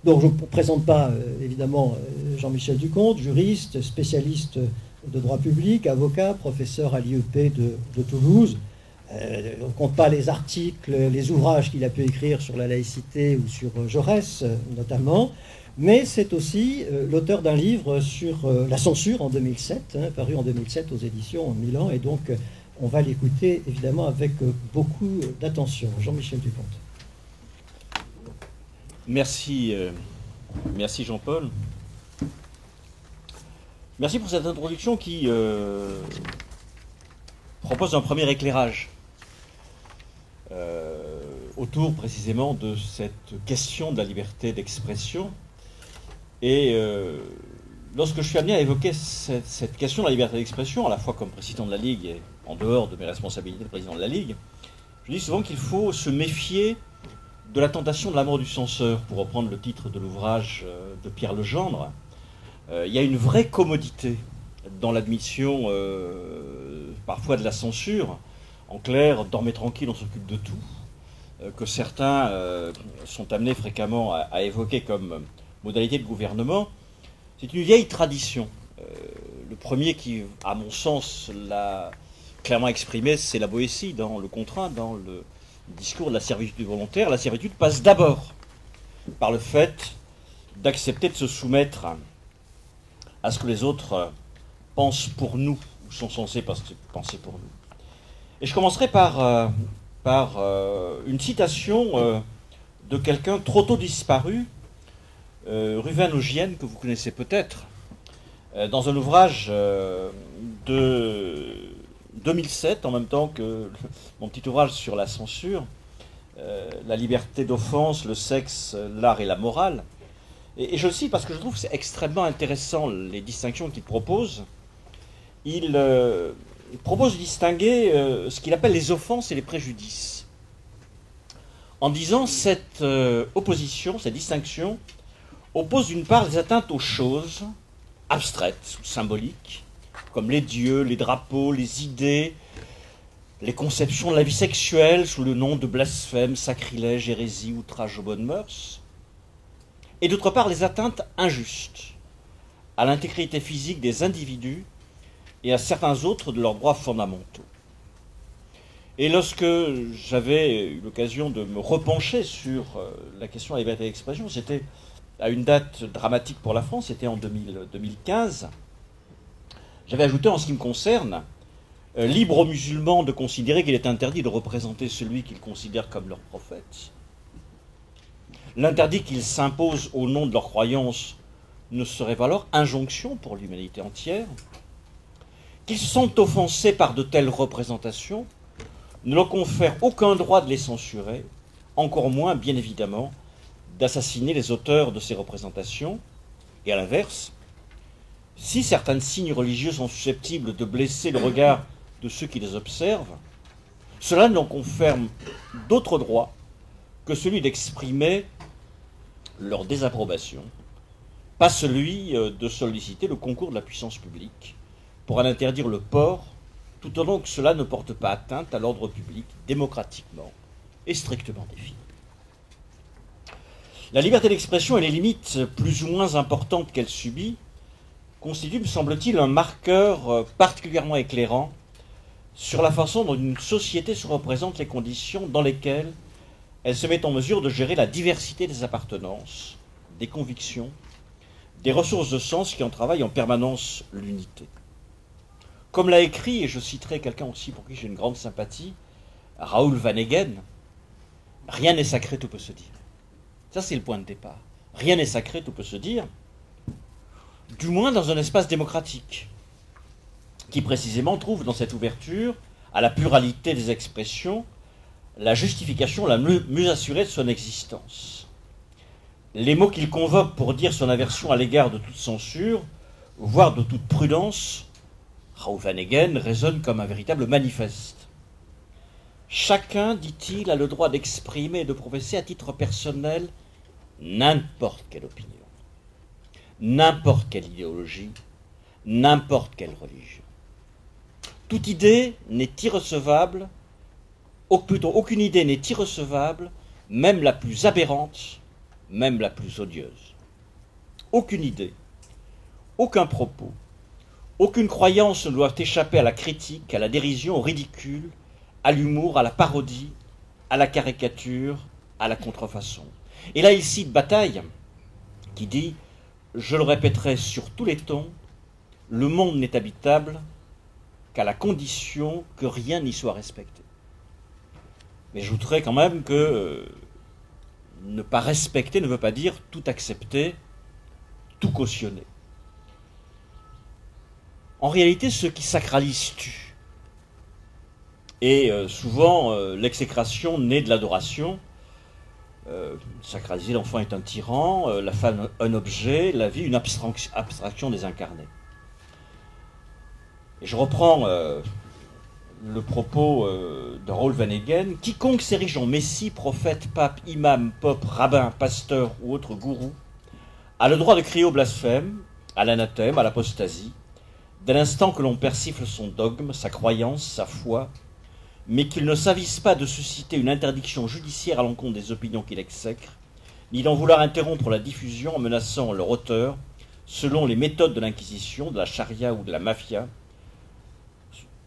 Donc je ne présente pas évidemment Jean-Michel Duconte, juriste, spécialiste de droit public, avocat, professeur à l'IEP de Toulouse. On ne compte pas les articles, les ouvrages qu'il a pu écrire sur la laïcité ou sur Jaurès notamment, mais c'est aussi l'auteur d'un livre sur la censure en 2007, paru en 2007 aux éditions Milan, et donc on va l'écouter évidemment avec beaucoup d'attention. Jean-Michel Duconte. Merci, merci Jean-Paul. Merci pour cette introduction qui propose un premier éclairage autour précisément de cette question de la liberté d'expression. Et lorsque je suis amené à évoquer cette question de la liberté d'expression, à la fois comme président de la Ligue et en dehors de mes responsabilités de président de la Ligue, je dis souvent qu'il faut se méfier de la tentation de la mort du censeur, pour reprendre le titre de l'ouvrage de Pierre Legendre. Il y a une vraie commodité dans l'admission parfois de la censure. En clair, dormez tranquille, on s'occupe de tout, que certains sont amenés fréquemment à évoquer comme modalité de gouvernement. C'est une vieille tradition. Le premier qui, à mon sens, l'a clairement exprimé, c'est la Boétie dans le contrat, dans le discours de la servitude volontaire. La servitude passe d'abord par le fait d'accepter de se soumettre à ce que les autres pensent pour nous, ou sont censés penser pour nous. Et je commencerai par une citation de quelqu'un trop tôt disparu, Ruven Ogienne, que vous connaissez peut-être, dans un ouvrage de 2007, en même temps que mon petit ouvrage sur la censure, la liberté d'offense, le sexe, l'art et la morale. Et je le cite parce que je trouve que c'est extrêmement intéressant les distinctions qu'il propose. Il propose de distinguer ce qu'il appelle les offenses et les préjudices. En disant cette opposition, cette distinction, oppose d'une part les atteintes aux choses abstraites ou symboliques, comme les dieux, les drapeaux, les idées, les conceptions de la vie sexuelle sous le nom de blasphème, sacrilège, hérésie, outrage aux bonnes mœurs, et d'autre part les atteintes injustes à l'intégrité physique des individus et à certains autres de leurs droits fondamentaux. Et lorsque j'avais eu l'occasion de me repencher sur la question de la liberté d'expression, c'était à une date dramatique pour la France, c'était en 2015, j'avais ajouté en ce qui me concerne, libre aux musulmans de considérer qu'il est interdit de représenter celui qu'ils considèrent comme leur prophète. L'interdit qu'ils s'imposent au nom de leur croyance ne serait pas alors injonction pour l'humanité entière. Qu'ils se sentent offensés par de telles représentations ne leur confère aucun droit de les censurer, encore moins, bien évidemment, d'assassiner les auteurs de ces représentations. Et à l'inverse, si certains signes religieux sont susceptibles de blesser le regard de ceux qui les observent, cela n'en confère d'autre droit que celui d'exprimer leur désapprobation, pas celui de solliciter le concours de la puissance publique pour en interdire le port, tout autant que cela ne porte pas atteinte à l'ordre public démocratiquement et strictement défini. La liberté d'expression et les limites plus ou moins importantes qu'elle subit constituent, me semble-t-il, un marqueur particulièrement éclairant sur la façon dont une société se représente les conditions dans lesquelles elle se met en mesure de gérer la diversité des appartenances, des convictions, des ressources de sens qui en travaillent en permanence l'unité. Comme l'a écrit, et je citerai quelqu'un aussi pour qui j'ai une grande sympathie, Raoul Vaneguen, rien n'est sacré, tout peut se dire. Ça, c'est le point de départ. Rien n'est sacré, tout peut se dire, du moins dans un espace démocratique, qui précisément trouve dans cette ouverture à la pluralité des expressions la justification la mieux assurée de son existence. Les mots qu'il convoque pour dire son aversion à l'égard de toute censure, voire de toute prudence, Raoul Vaneguen résonne comme un véritable manifeste. Chacun, dit-il, a le droit d'exprimer et de professer à titre personnel n'importe quelle opinion, n'importe quelle idéologie, n'importe quelle religion. Toute idée n'est irrecevable, ou plutôt aucune idée n'est irrecevable, même la plus aberrante, même la plus odieuse. Aucune idée, aucun propos, aucune croyance ne doivent échapper à la critique, à la dérision, au ridicule, à l'humour, à la parodie, à la caricature, à la contrefaçon. Et là, il cite Bataille, qui dit « Je le répéterai sur tous les tons, le monde n'est habitable qu'à la condition que rien n'y soit respecté. » Mais j'ajouterais quand même que ne pas respecter ne veut pas dire tout accepter, tout cautionner. En réalité, ce qui sacralise tue. Et souvent, l'exécration naît de l'adoration. Sacraliser l'enfant est un tyran, la femme un objet, la vie une abstraction désincarnée. Et je reprends le propos de Raoul Vaneigem. Quiconque s'érige en messie, prophète, pape, imam, pope, rabbin, pasteur ou autre gourou a le droit de crier au blasphème, à l'anathème, à l'apostasie, dès l'instant que l'on persifle son dogme, sa croyance, sa foi, mais qu'il ne s'avise pas de susciter une interdiction judiciaire à l'encontre des opinions qu'il exècre, ni d'en vouloir interrompre la diffusion en menaçant leur auteur, selon les méthodes de l'Inquisition, de la charia ou de la mafia,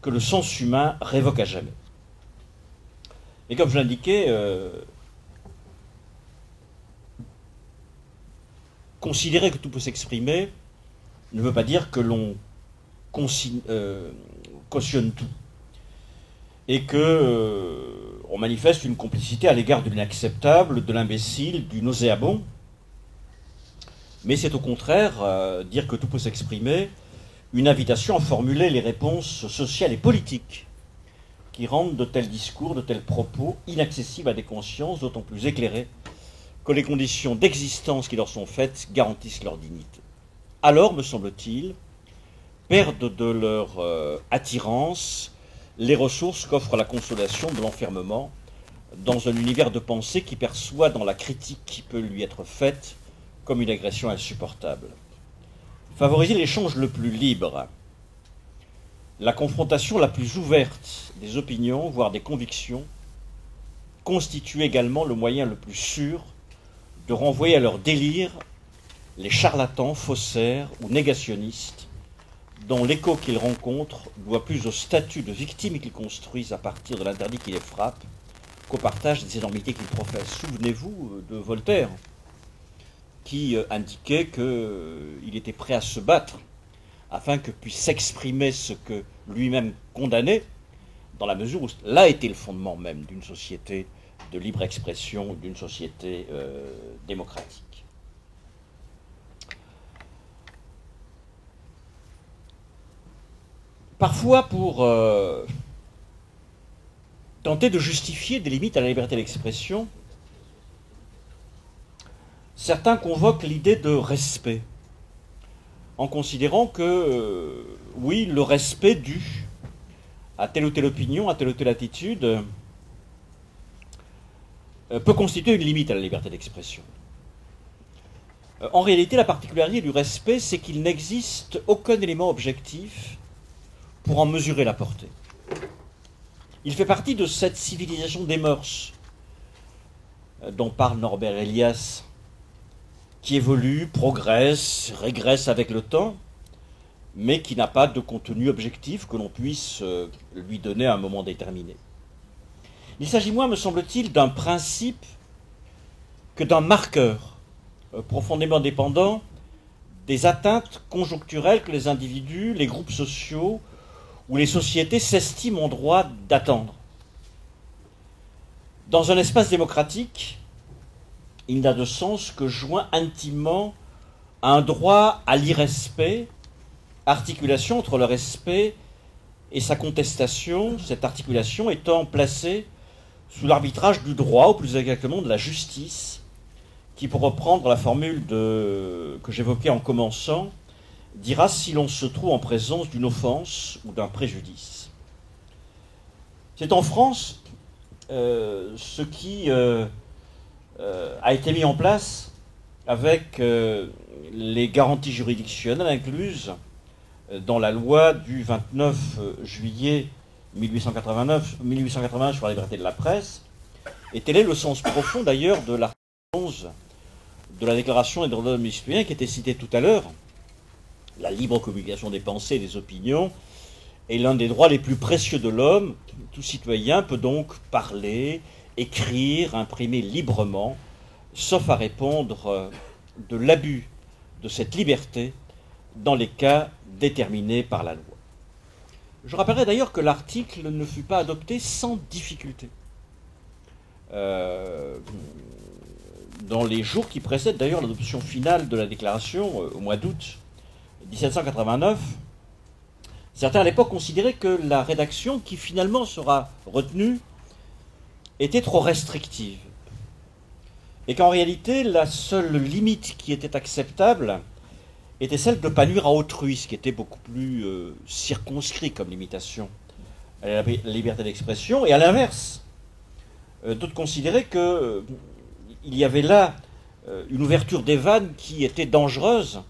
que le sens humain révoque à jamais. Et comme je l'indiquais, considérer que tout peut s'exprimer ne veut pas dire que l'on cautionne tout. Et qu'on manifeste une complicité à l'égard de l'inacceptable, de l'imbécile, du nauséabond. Mais c'est au contraire dire que tout peut s'exprimer, une invitation à formuler les réponses sociales et politiques qui rendent de tels discours, de tels propos inaccessibles à des consciences d'autant plus éclairées que les conditions d'existence qui leur sont faites garantissent leur dignité. Alors, me semble-t-il, perdent de leur attirance les ressources qu'offre la consolation de l'enfermement dans un univers de pensée qui perçoit dans la critique qui peut lui être faite comme une agression insupportable. Favoriser l'échange le plus libre, la confrontation la plus ouverte des opinions, voire des convictions, constitue également le moyen le plus sûr de renvoyer à leur délire les charlatans, faussaires ou négationnistes dont l'écho qu'ils rencontrent doit plus au statut de victime qu'ils construisent à partir de l'interdit qui les frappe qu'au partage des énormités qu'ils professent. Souvenez-vous de Voltaire, qui indiquait qu'il était prêt à se battre afin que puisse s'exprimer ce que lui-même condamnait, dans la mesure où là était le fondement même d'une société de libre expression, d'une société démocratique. Parfois, pour tenter de justifier des limites à la liberté d'expression, certains convoquent l'idée de respect, en considérant que, oui, le respect dû à telle ou telle opinion, à telle ou telle attitude, peut constituer une limite à la liberté d'expression. En réalité, la particularité du respect, c'est qu'il n'existe aucun élément objectif pour en mesurer la portée. Il fait partie de cette civilisation des mœurs dont parle Norbert Elias, qui évolue, progresse, régresse avec le temps, mais qui n'a pas de contenu objectif que l'on puisse lui donner à un moment déterminé. Il s'agit moins, me semble-t-il, d'un principe que d'un marqueur profondément dépendant des atteintes conjoncturelles que les individus, les groupes sociaux ou les sociétés s'estiment en droit d'attendre. Dans un espace démocratique, il n'a de sens que joint intimement un droit à l'irrespect, articulation entre le respect et sa contestation, cette articulation étant placée sous l'arbitrage du droit, ou plus exactement de la justice, qui, pour reprendre la formule que j'évoquais en commençant, dira si l'on se trouve en présence d'une offense ou d'un préjudice. C'est en France ce qui a été mis en place avec les garanties juridictionnelles incluses dans la loi du 29 juillet 1881 sur la liberté de la presse. Et tel est le sens profond d'ailleurs de l'article 11 de la Déclaration des droits de l'homme et du citoyen qui était citée tout à l'heure, la libre communication des pensées et des opinions, est l'un des droits les plus précieux de l'homme. Tout citoyen peut donc parler, écrire, imprimer librement, sauf à répondre de l'abus de cette liberté dans les cas déterminés par la loi. Je rappellerai d'ailleurs que l'article ne fut pas adopté sans difficulté. Dans les jours qui précèdent d'ailleurs l'adoption finale de la déclaration, au mois d'août 1789, certains à l'époque considéraient que la rédaction qui finalement sera retenue était trop restrictive et qu'en réalité la seule limite qui était acceptable était celle de ne pas nuire à autrui, ce qui était beaucoup plus circonscrit comme limitation à la liberté d'expression. Et à l'inverse, d'autres considéraient qu'il y avait là une ouverture des vannes qui était dangereuse.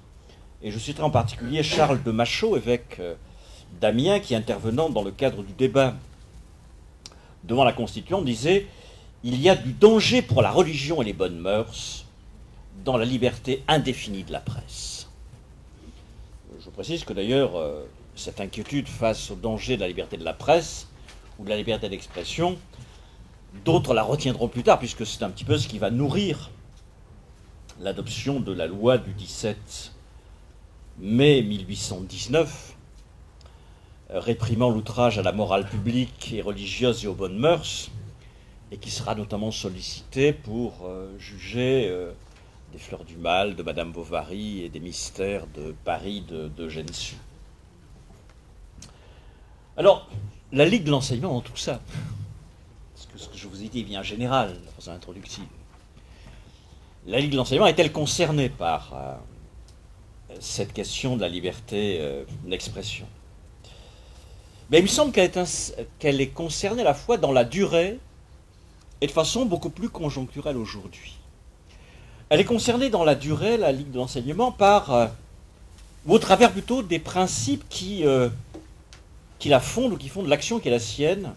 Et je citerai en particulier Charles de Machaut, évêque d'Amiens, qui, intervenant dans le cadre du débat devant la Constituante, disait « Il y a du danger pour la religion et les bonnes mœurs dans la liberté indéfinie de la presse ». Je précise que d'ailleurs, cette inquiétude face au danger de la liberté de la presse ou de la liberté d'expression, d'autres la retiendront plus tard, puisque c'est un petit peu ce qui va nourrir l'adoption de la loi du 17 mai 1819, réprimant l'outrage à la morale publique et religieuse et aux bonnes mœurs, et qui sera notamment sollicité pour juger des fleurs du mal de Madame Bovary et des mystères de Paris d'Eugène Sue. Alors, la Ligue de l'enseignement dans tout ça, ce que je vous ai dit est bien général, de façon introductive. La Ligue de l'enseignement est-elle concernée par cette question de la liberté d'expression? Mais il me semble qu'elle est concernée à la fois dans la durée et de façon beaucoup plus conjoncturelle aujourd'hui. Elle est concernée dans la durée, la Ligue de l'enseignement, ou au travers plutôt des principes qui la fondent ou qui fondent l'action qui est la sienne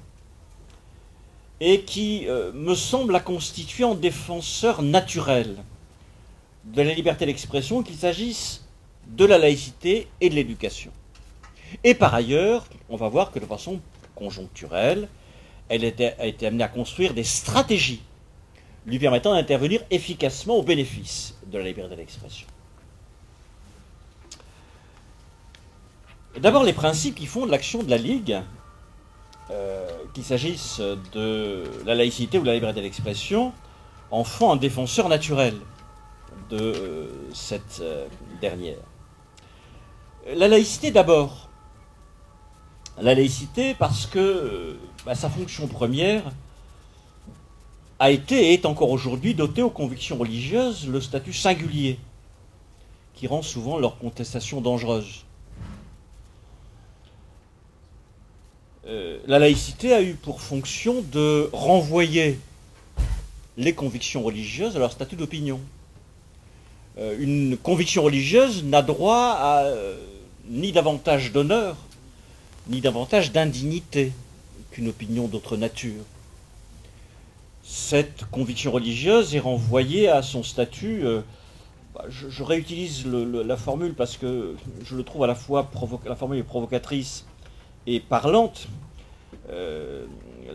et qui me semblent la constituer en défenseur naturel de la liberté d'expression, qu'il s'agisse de la laïcité et de l'éducation. Et par ailleurs, on va voir que de façon conjoncturelle, elle a été amenée à construire des stratégies lui permettant d'intervenir efficacement au bénéfice de la liberté d'expression. D'abord, les principes qui fondent l'action de la Ligue, qu'il s'agisse de la laïcité ou de la liberté d'expression, en font un défenseur naturel de cette dernière. La laïcité d'abord. La laïcité parce que sa fonction première a été et est encore aujourd'hui dotée aux convictions religieuses le statut singulier qui rend souvent leur contestation dangereuse. La laïcité a eu pour fonction de renvoyer les convictions religieuses à leur statut d'opinion. Une conviction religieuse n'a droit à ni davantage d'honneur, ni davantage d'indignité qu'une opinion d'autre nature. Cette conviction religieuse est renvoyée à son statut, je réutilise la formule parce que je le trouve à la fois, la formule est provocatrice et parlante.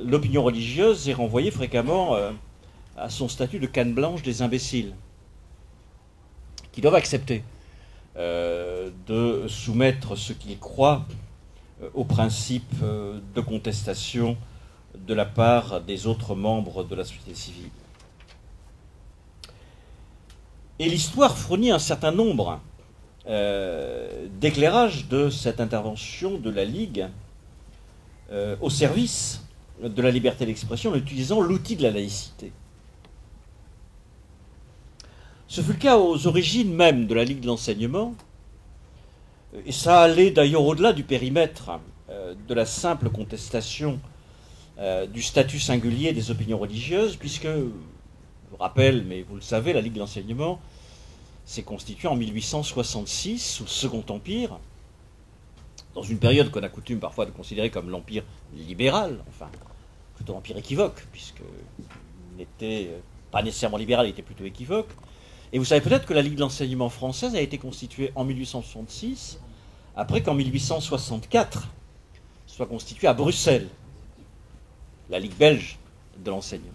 L'opinion religieuse est renvoyée fréquemment à son statut de canne blanche des imbéciles, qui doivent accepter de soumettre ce qu'ils croient au principe de contestation de la part des autres membres de la société civile. Et l'histoire fournit un certain nombre d'éclairages de cette intervention de la Ligue au service de la liberté d'expression en utilisant l'outil de la laïcité. Ce fut le cas aux origines même de la Ligue de l'enseignement, et ça allait d'ailleurs au-delà du périmètre de la simple contestation du statut singulier des opinions religieuses, puisque, je vous rappelle, mais vous le savez, la Ligue de l'enseignement s'est constituée en 1866, sous le Second Empire, dans une période qu'on a coutume parfois de considérer comme l'Empire libéral, enfin, plutôt l'Empire équivoque, puisqu'il n'était pas nécessairement libéral, il était plutôt équivoque. Et vous savez peut-être que la Ligue de l'enseignement française a été constituée en 1866, après qu'en 1864 soit constituée à Bruxelles la Ligue belge de l'enseignement.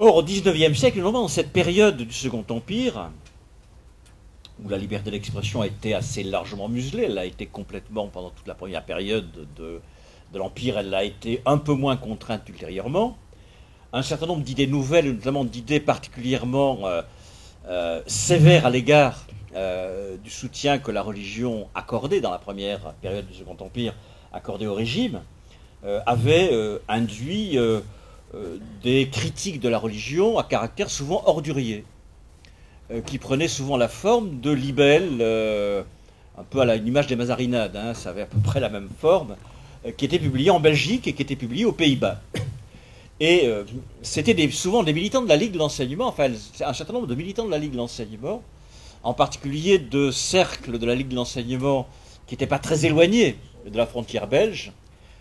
Or, au XIXe siècle, dans cette période du Second Empire, où la liberté d'expression a été assez largement muselée, elle a été complètement, pendant toute la première période de l'Empire, elle a été un peu moins contrainte ultérieurement, un certain nombre d'idées nouvelles, notamment d'idées particulièrement sévères à l'égard du soutien que la religion accordait dans la première période du Second Empire, accordé au régime, avaient induit des critiques de la religion à caractère souvent ordurier, qui prenaient souvent la forme de libelles, un peu à l'image des Mazarinades, hein, ça avait à peu près la même forme, qui étaient publiées en Belgique et qui étaient publiées aux Pays-Bas. Et c'était souvent des militants de la Ligue de l'enseignement, enfin un certain nombre de militants de la Ligue de l'enseignement, en particulier de cercles de la Ligue de l'enseignement qui n'étaient pas très éloignés de la frontière belge,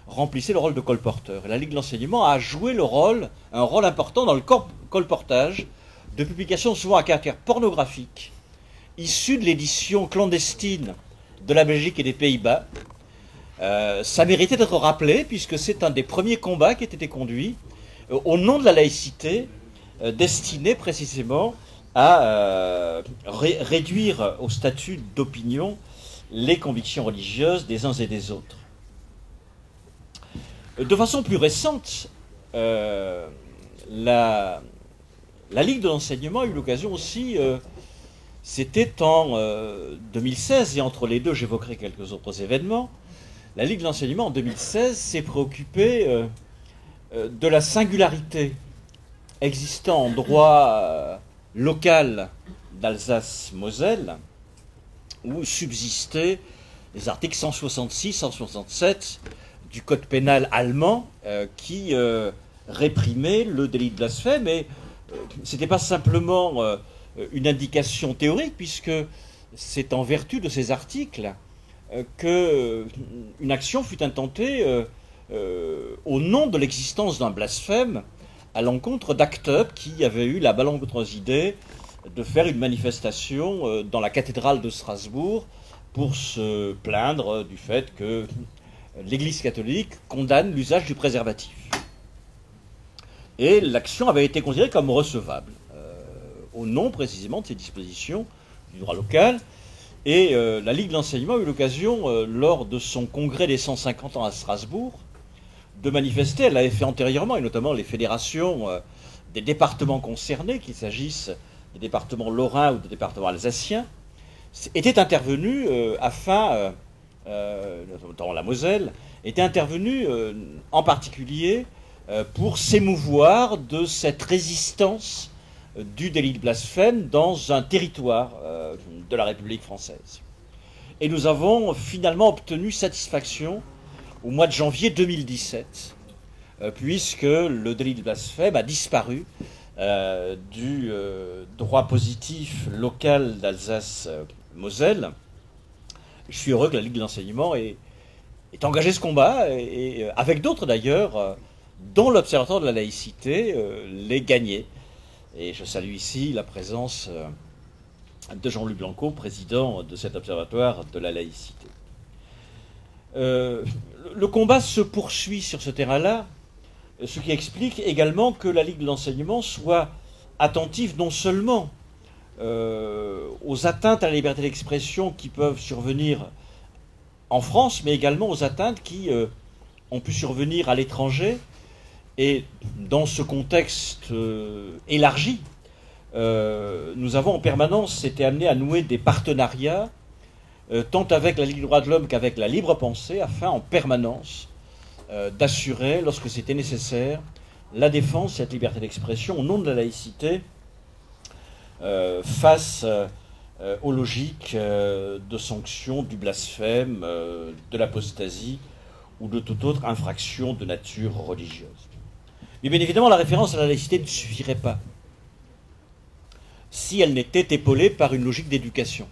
remplissait le rôle de colporteur. Et la Ligue de l'enseignement a joué un rôle important dans le colportage de publications souvent à caractère pornographique, issues de l'édition clandestine de la Belgique et des Pays-Bas. Ça méritait d'être rappelé, puisque c'est un des premiers combats qui a été conduit au nom de la laïcité, destiné précisément à réduire au statut d'opinion les convictions religieuses des uns et des autres. De façon plus récente, la Ligue de l'enseignement a eu l'occasion aussi, c'était en 2016, et entre les deux j'évoquerai quelques autres événements, la Ligue de l'enseignement en 2016 s'est préoccupée de la singularité existant en droit local d'Alsace-Moselle, où subsistaient les articles 166, 167 du code pénal allemand qui réprimait le délit de blasphème. Et ce n'était pas simplement une indication théorique, puisque c'est en vertu de ces articles qu'une action fut intentée au nom de l'existence d'un blasphème à l'encontre d'Act Up, qui avait eu la malencontreuse idée de faire une manifestation dans la cathédrale de Strasbourg pour se plaindre du fait que l'Église catholique condamne l'usage du préservatif. Et l'action avait été considérée comme recevable, au nom précisément de ces dispositions du droit local. Et la Ligue de l'enseignement a eu l'occasion, lors de son congrès des 150 ans à Strasbourg, de manifester. Elle l'avait fait antérieurement, et notamment les fédérations des départements concernés, qu'il s'agisse des départements lorrains ou des départements alsaciens, étaient intervenus afin, notamment la Moselle, étaient intervenus en particulier pour s'émouvoir de cette résistance du délit de blasphème dans un territoire de la République française. Et nous avons finalement obtenu satisfaction au mois de janvier 2017, puisque le délit de blasphème a disparu du droit positif local d'Alsace-Moselle. Je suis heureux que la Ligue de l'enseignement ait engagé ce combat, et avec d'autres d'ailleurs, dont l'Observatoire de la laïcité l'ait gagné. Et je salue ici la présence de Jean-Luc Blanco, président de cet Observatoire de la laïcité. Le combat se poursuit sur ce terrain-là, ce qui explique également que la Ligue de l'enseignement soit attentive non seulement aux atteintes à la liberté d'expression qui peuvent survenir en France, mais également aux atteintes qui ont pu survenir à l'étranger. Et dans ce contexte élargi, nous avons en permanence été amenés à nouer des partenariats, tant avec la Ligue des droits de l'homme qu'avec la Libre Pensée, afin en permanence d'assurer, lorsque c'était nécessaire, la défense de cette liberté d'expression au nom de la laïcité, face aux logiques de sanctions du blasphème, de l'apostasie ou de toute autre infraction de nature religieuse. Mais bien évidemment, la référence à la laïcité ne suffirait pas si elle n'était épaulée par une logique d'éducation.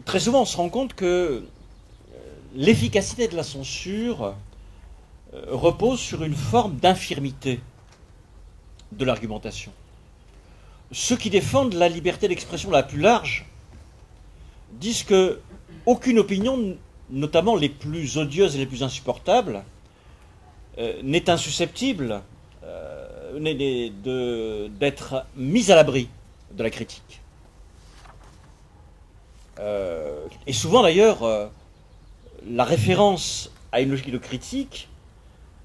Très souvent, on se rend compte que l'efficacité de la censure repose sur une forme d'infirmité de l'argumentation. Ceux qui défendent la liberté d'expression la plus large disent que aucune opinion, notamment les plus odieuses et les plus insupportables, n'est insusceptible d'être mise à l'abri de la critique. Et souvent d'ailleurs, la référence à une logique de critique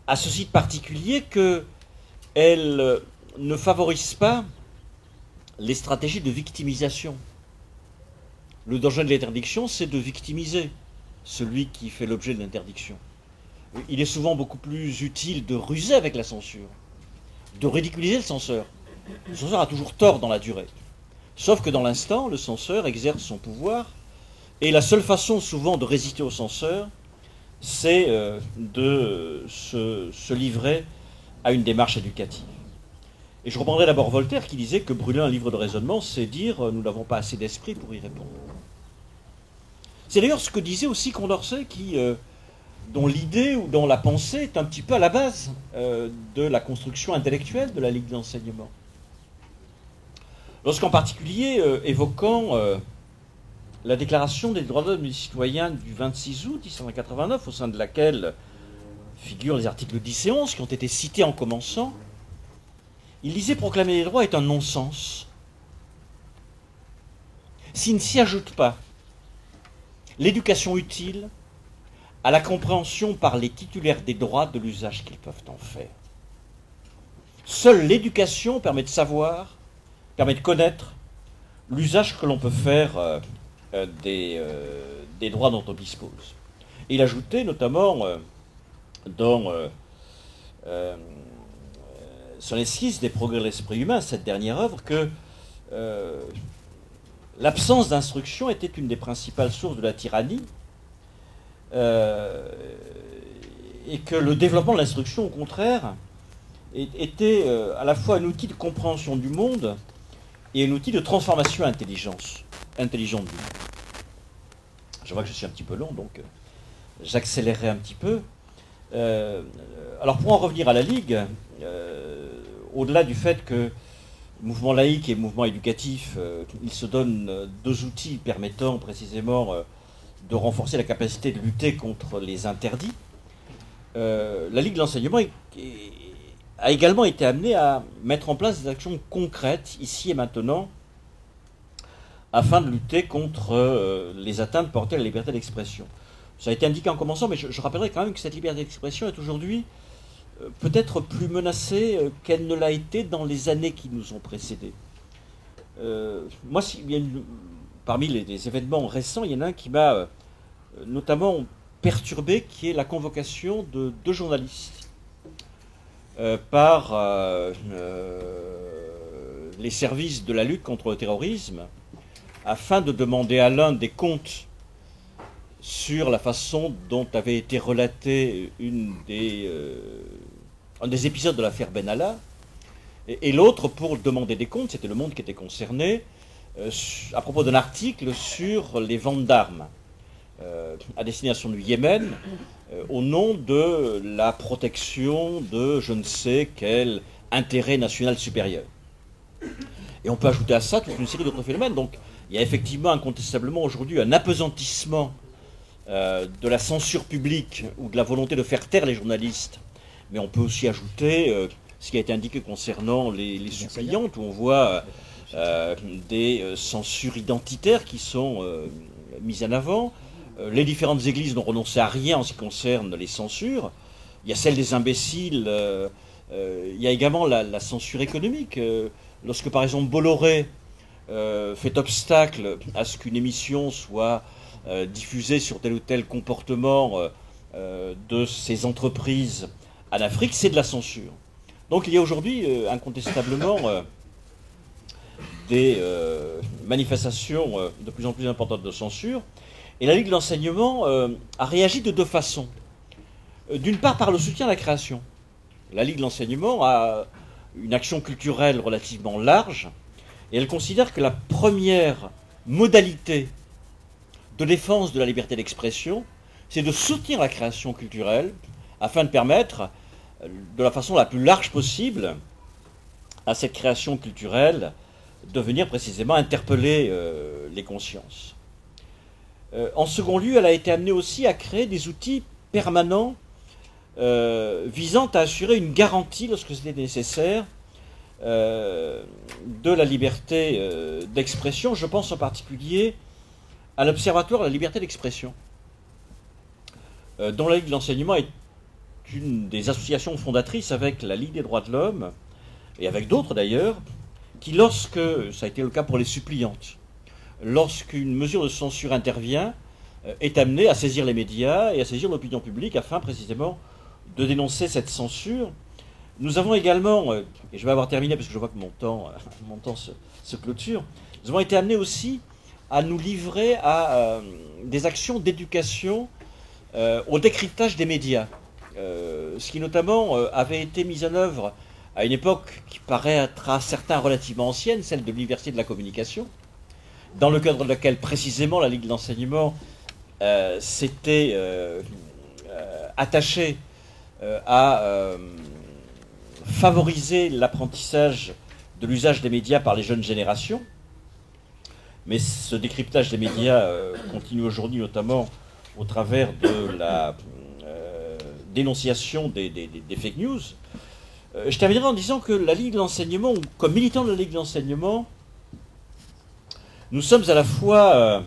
a ceci de particulier qu'elle ne favorise pas les stratégies de victimisation. Le danger de l'interdiction, c'est de victimiser celui qui fait l'objet de l'interdiction. Il est souvent beaucoup plus utile de ruser avec la censure, de ridiculiser le censeur. Le censeur a toujours tort dans la durée. Sauf que dans l'instant, le censeur exerce son pouvoir, et la seule façon souvent de résister au censeur, c'est de se livrer à une démarche éducative. Et je reprendrai d'abord Voltaire qui disait que brûler un livre de raisonnement, c'est dire « nous n'avons pas assez d'esprit pour y répondre ». C'est d'ailleurs ce que disait aussi Condorcet, dont l'idée ou dont la pensée est un petit peu à la base de la construction intellectuelle de la Ligue d'enseignement. Lorsqu'en particulier, évoquant la déclaration des droits de l'homme et des citoyens du 26 août 1789, au sein de laquelle figurent les articles 10 et 11 qui ont été cités en commençant, il disait « proclamer les droits est un non-sens. S'il ne s'y ajoute pas l'éducation utile à la compréhension par les titulaires des droits de l'usage qu'ils peuvent en faire. Seule l'éducation permet de savoir, permet de connaître l'usage que l'on peut faire des droits dont on dispose. » Et il ajoutait notamment dans sur l'esquisse des progrès de l'esprit humain, cette dernière œuvre, que l'absence d'instruction était une des principales sources de la tyrannie, et que le développement de l'instruction, au contraire, était à la fois un outil de compréhension du monde et un outil de transformation intelligente du monde. Je vois que je suis un petit peu long, donc j'accélérerai un petit peu. Alors pour en revenir à la Ligue, au-delà du fait que mouvement laïque et mouvement éducatif, ils se donnent deux outils permettant précisément de renforcer la capacité de lutter contre les interdits, la Ligue de l'enseignement a également été amenée à mettre en place des actions concrètes, ici et maintenant, afin de lutter contre les atteintes portées à la liberté d'expression. Ça a été indiqué en commençant, mais je rappellerai quand même que cette liberté d'expression est aujourd'hui peut-être plus menacée qu'elle ne l'a été dans les années qui nous ont précédés. Moi, parmi les événements récents, il y en a un qui m'a notamment perturbé, qui est la convocation de deux journalistes par les services de la lutte contre le terrorisme, afin de demander à l'un des comptes sur la façon dont avait été relaté un des épisodes de l'affaire Benalla, et l'autre pour demander des comptes, c'était Le Monde qui était concerné, à propos d'un article sur les ventes d'armes à destination du Yémen, au nom de la protection de je ne sais quel intérêt national supérieur. Et on peut ajouter à ça toute une série d'autres phénomènes. Donc il y a effectivement incontestablement aujourd'hui un appesantissement de la censure publique ou de la volonté de faire taire les journalistes. Mais on peut aussi ajouter ce qui a été indiqué concernant les suppliantes, où on voit des censures identitaires qui sont mises en avant. Les différentes églises n'ont renoncé à rien en ce qui concerne les censures. Il y a celle des imbéciles, il y a également la censure économique. Lorsque par exemple Bolloré fait obstacle à ce qu'une émission soit diffusée sur tel ou tel comportement de ces entreprises en Afrique, c'est de la censure. Donc il y a aujourd'hui incontestablement des manifestations de plus en plus importantes de censure. Et la Ligue de l'enseignement a réagi de deux façons. D'une part, par le soutien à la création. La Ligue de l'enseignement a une action culturelle relativement large, et elle considère que la première modalité de défense de la liberté d'expression, c'est de soutenir la création culturelle afin de permettre, de la façon la plus large possible, à cette création culturelle de venir précisément interpeller les consciences. En second lieu, elle a été amenée aussi à créer des outils permanents visant à assurer une garantie, lorsque c'était nécessaire, de la liberté d'expression. Je pense en particulier à l'Observatoire de la liberté d'expression, dont la Ligue de l'enseignement est une des associations fondatrices avec la Ligue des droits de l'homme, et avec d'autres d'ailleurs, qui lorsque, ça a été le cas pour les suppliantes, lorsqu'une mesure de censure intervient, est amenée à saisir les médias et à saisir l'opinion publique afin précisément de dénoncer cette censure. Nous avons également, et je vais avoir terminé parce que je vois que mon temps se clôture, nous avons été amenés aussi à nous livrer à des actions d'éducation au décryptage des médias, ce qui notamment avait été mis en œuvre à une époque qui paraîtra à certains relativement ancienne, celle de l'Université de la communication, dans le cadre de laquelle précisément la Ligue de l'enseignement s'était attachée à favoriser l'apprentissage de l'usage des médias par les jeunes générations. Mais ce décryptage des médias continue aujourd'hui notamment au travers de la dénonciation des fake news. Je terminerai en disant que la Ligue de l'enseignement, comme militant de la Ligue de l'enseignement, nous sommes à la fois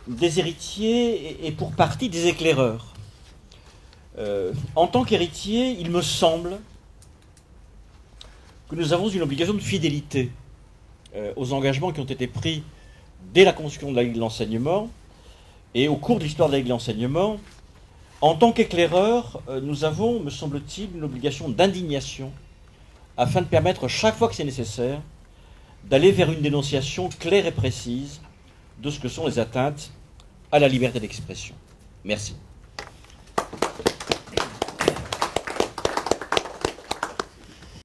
des héritiers et pour partie des éclaireurs. En tant qu'héritier, il me semble que nous avons une obligation de fidélité aux engagements qui ont été pris dès la construction de la Ligue de l'enseignement et au cours de l'histoire de la Ligue de l'enseignement. En tant qu'éclaireurs, nous avons, me semble-t-il, une obligation d'indignation afin de permettre, chaque fois que c'est nécessaire, d'aller vers une dénonciation claire et précise de ce que sont les atteintes à la liberté d'expression. Merci.